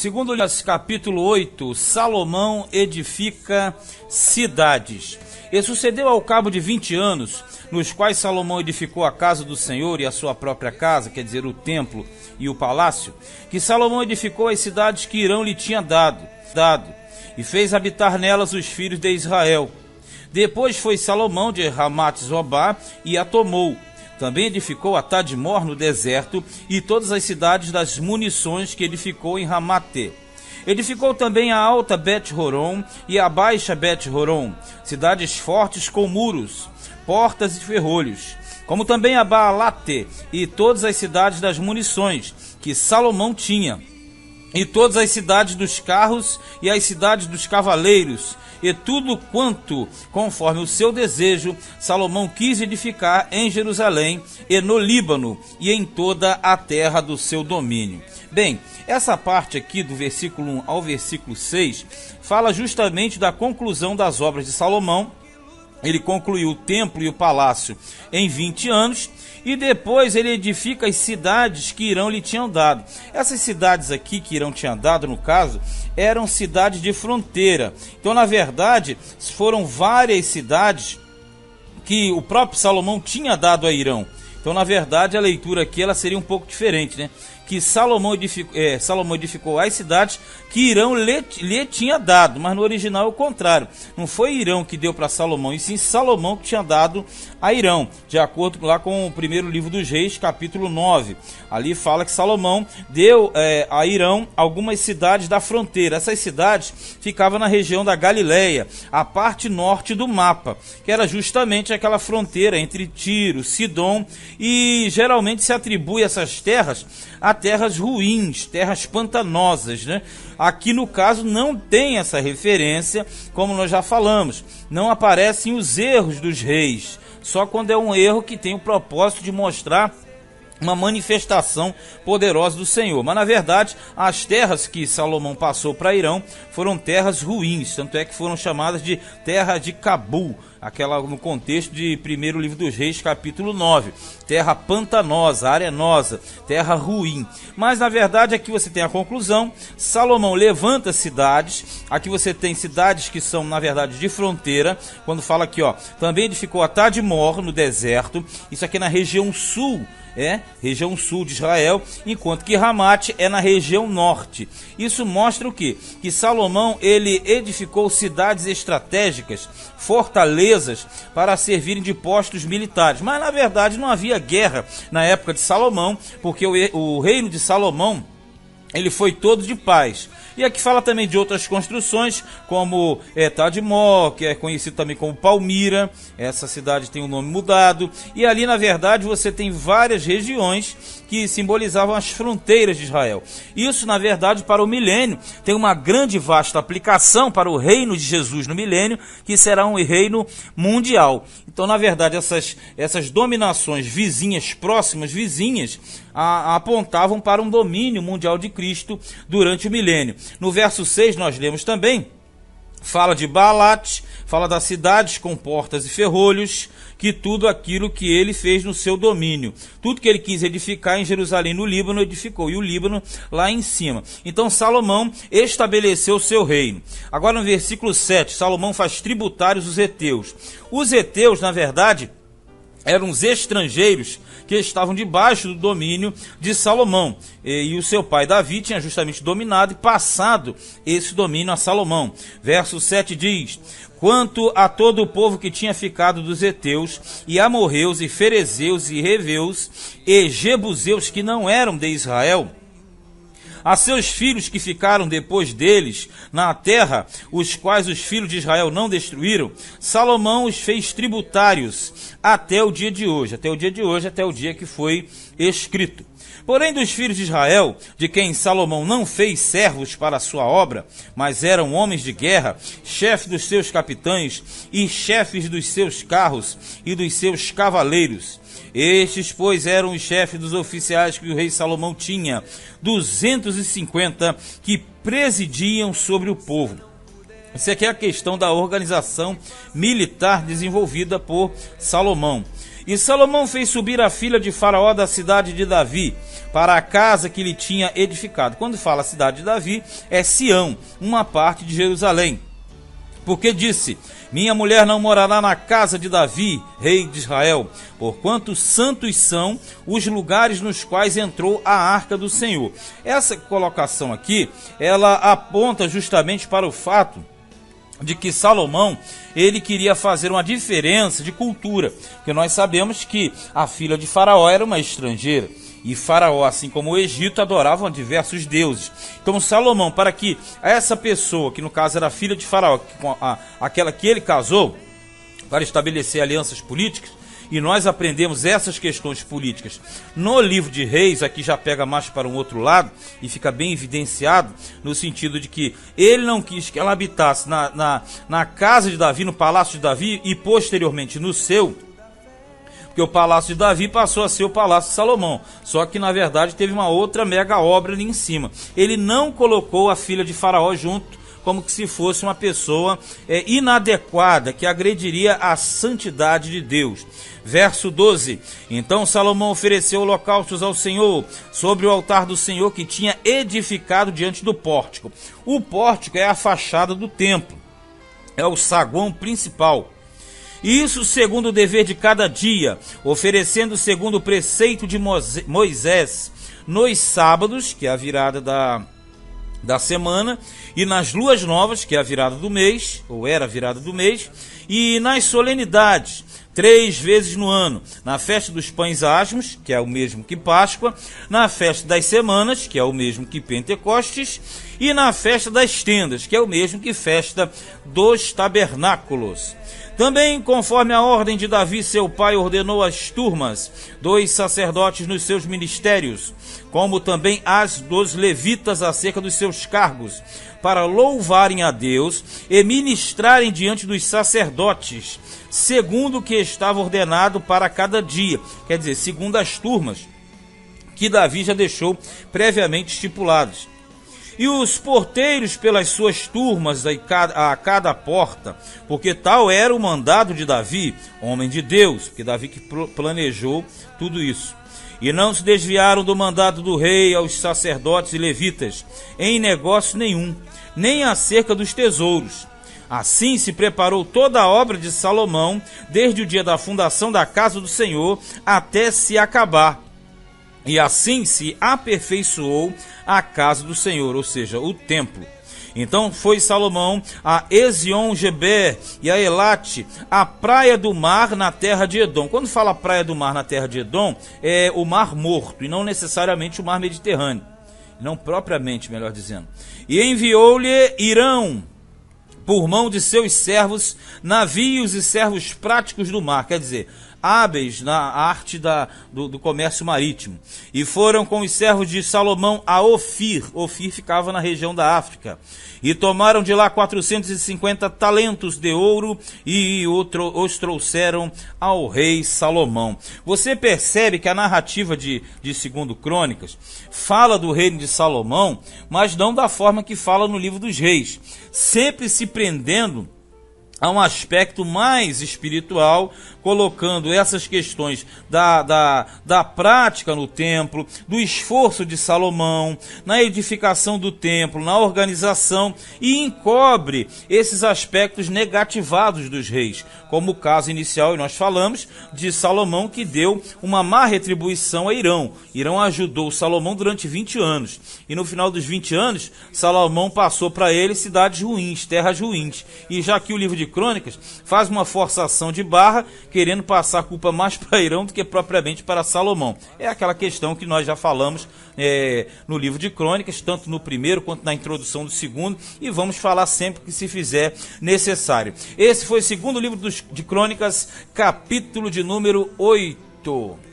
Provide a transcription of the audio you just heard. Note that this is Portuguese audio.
Segundo capítulo 8, Salomão edifica cidades. E sucedeu ao cabo de 20 anos, nos quais Salomão edificou a casa do Senhor e a sua própria casa, quer dizer, o templo e o palácio, que Salomão edificou as cidades que Irão lhe tinha dado, e fez habitar nelas os filhos de Israel. Depois foi Salomão de Ramate-Zobá e a tomou. Também edificou a Tadmor no deserto e todas as cidades das munições que edificou em Ramate. Edificou também a alta Bet-Horon e a baixa Bet-Horon, cidades fortes com muros, portas e ferrolhos, como também a Baalate e todas as cidades das munições que Salomão tinha, e todas as cidades dos carros e as cidades dos cavaleiros, e tudo quanto, conforme o seu desejo, Salomão quis edificar em Jerusalém e no Líbano e em toda a terra do seu domínio. Bem, essa parte aqui do versículo 1 ao versículo 6 fala justamente da conclusão das obras de Salomão. Ele concluiu o templo e o palácio em 20 anos e depois ele edifica as cidades que Irão lhe tinham dado. Essas cidades aqui que Irão tinha dado, no caso, eram cidades de fronteira. Então, na verdade, foram várias cidades que o próprio Salomão tinha dado a Irão. Então, na verdade, a leitura aqui ela seria um pouco diferente, né? Que Salomão edificou as cidades que Irão lhe tinha dado, mas no original é o contrário. Não foi Irão que deu para Salomão, e sim Salomão que tinha dado a Irão, de acordo lá com o primeiro livro dos Reis, capítulo 9. Ali fala que Salomão deu a Irão algumas cidades da fronteira. Essas cidades ficavam na região da Galileia, a parte norte do mapa, que era justamente aquela fronteira entre Tiro, Sidom, e geralmente se atribui essas terras a terras ruins, terras pantanosas, né? Aqui no caso não tem essa referência, como nós já falamos, não aparecem os erros dos reis, só quando é um erro que tem o propósito de mostrar uma manifestação poderosa do Senhor. Mas na verdade as terras que Salomão passou para Irão foram terras ruins, tanto é que foram chamadas de terra de Cabul, aquela no contexto de primeiro livro dos Reis, capítulo 9, terra pantanosa, arenosa, terra ruim. Mas na verdade aqui você tem a conclusão. Salomão levanta cidades, aqui você tem cidades que são na verdade de fronteira, quando fala aqui, ó, também edificou a Tadmor no deserto, isso aqui é na região sul, região sul de Israel, enquanto que Ramate é na região norte. Isso mostra o quê? Que Salomão ele edificou cidades estratégicas, fortalezas para servirem de postos militares. Mas na verdade não havia guerra na época de Salomão, porque o reino de Salomão ele foi todo de paz. E aqui fala também de outras construções, como Tadmor, que é conhecido também como Palmira. Essa cidade tem o nome mudado. E ali, na verdade, você tem várias regiões que simbolizavam as fronteiras de Israel. Isso, na verdade, para o milênio, tem uma grande e vasta aplicação para o reino de Jesus no milênio, que será um reino mundial. Então, na verdade, essas dominações vizinhas, próximas vizinhas, apontavam para um domínio mundial de Cristo durante o milênio. No verso 6 nós lemos também, fala de Baalate, fala das cidades com portas e ferrolhos, que tudo aquilo que ele fez no seu domínio, tudo que ele quis edificar em Jerusalém, no Líbano, edificou, e o Líbano lá em cima. Então Salomão estabeleceu o seu reino. Agora no versículo 7, Salomão faz tributários os heteus. Os heteus, na verdade, eram os estrangeiros que estavam debaixo do domínio de Salomão. E o seu pai Davi tinha justamente dominado e passado esse domínio a Salomão. Verso 7 diz: quanto a todo o povo que tinha ficado dos heteus, e amorreus, e ferezeus, e reveus, e jebuseus que não eram de Israel, a seus filhos que ficaram depois deles na terra, os quais os filhos de Israel não destruíram, Salomão os fez tributários até o dia de hoje, até o dia que foi escrito. Porém, dos filhos de Israel, de quem Salomão não fez servos para a sua obra, mas eram homens de guerra, chefes dos seus capitães e chefes dos seus carros e dos seus cavaleiros. Estes, pois, eram os chefes dos oficiais que o rei Salomão tinha, 250, que presidiam sobre o povo. Isso aqui é a questão da organização militar desenvolvida por Salomão. E Salomão fez subir a filha de Faraó da cidade de Davi, para a casa que lhe tinha edificado. Quando fala cidade de Davi, é Sião, uma parte de Jerusalém. Porque disse: minha mulher não morará na casa de Davi, rei de Israel, porquanto santos são os lugares nos quais entrou a arca do Senhor. Essa colocação aqui, ela aponta justamente para o fato de que Salomão, ele queria fazer uma diferença de cultura, porque nós sabemos que a filha de Faraó era uma estrangeira, e Faraó, assim como o Egito, adoravam diversos deuses. Então Salomão, para que essa pessoa, que no caso era a filha de Faraó, aquela que ele casou, para estabelecer alianças políticas, e nós aprendemos essas questões políticas no livro de Reis, aqui já pega mais para um outro lado, e fica bem evidenciado, no sentido de que ele não quis que ela habitasse na casa de Davi, no palácio de Davi, e posteriormente no seu, porque o palácio de Davi passou a ser o palácio de Salomão, só que na verdade teve uma outra mega obra ali em cima. Ele não colocou a filha de Faraó junto, como que se fosse uma pessoa inadequada, que agrediria a santidade de Deus. Verso 12: então Salomão ofereceu holocaustos ao Senhor, sobre o altar do Senhor que tinha edificado diante do pórtico. O pórtico é a fachada do templo, é o saguão principal. Isso segundo o dever de cada dia, oferecendo segundo o preceito de Moisés, nos sábados, que é a virada da semana, e nas luas novas, que é a virada do mês, ou era a virada do mês, e nas solenidades, 3 vezes no ano, na festa dos pães asmos, que é o mesmo que Páscoa, na festa das semanas, que é o mesmo que Pentecostes, e na festa das tendas, que é o mesmo que festa dos tabernáculos. Também, conforme a ordem de Davi, seu pai, ordenou as turmas dos sacerdotes nos seus ministérios, como também as dos levitas acerca dos seus cargos, para louvarem a Deus e ministrarem diante dos sacerdotes, segundo o que estava ordenado para cada dia, quer dizer, segundo as turmas que Davi já deixou previamente estipuladas. E os porteiros pelas suas turmas a cada porta, porque tal era o mandado de Davi, homem de Deus, porque Davi que planejou tudo isso. E não se desviaram do mandado do rei aos sacerdotes e levitas, em negócio nenhum, nem acerca dos tesouros. Assim se preparou toda a obra de Salomão, desde o dia da fundação da casa do Senhor até se acabar. E assim se aperfeiçoou a casa do Senhor, ou seja, o templo. Então foi Salomão a Ezion-Geber e a Elate, a praia do mar na terra de Edom. Quando fala praia do mar na terra de Edom, é o mar morto, e não necessariamente o mar Mediterrâneo. Não propriamente, melhor dizendo. E enviou-lhe Irão, por mão de seus servos, navios e servos práticos do mar, quer dizer, hábeis na arte do comércio marítimo. E foram com os servos de Salomão a Ofir. Ofir ficava na região da África. E tomaram de lá 450 talentos de ouro e os trouxeram ao rei Salomão. Você percebe que a narrativa de 2 Crônicas fala do reino de Salomão, mas não da forma que fala no livro dos reis, sempre se prendendo a um aspecto mais espiritual, colocando essas questões da prática no templo, do esforço de Salomão, na edificação do templo, na organização, e encobre esses aspectos negativados dos reis, como o caso inicial, e nós falamos, de Salomão, que deu uma má retribuição a Irão. Irão ajudou Salomão durante 20 anos, e no final dos 20 anos, Salomão passou para ele cidades ruins, terras ruins, e já que o livro de Crônicas faz uma forçação de barra, querendo passar a culpa mais para Irão do que propriamente para Salomão. É aquela questão que nós já falamos no livro de Crônicas, tanto no primeiro quanto na introdução do segundo, e vamos falar sempre que se fizer necessário. Esse foi o segundo livro de Crônicas, capítulo de número 8.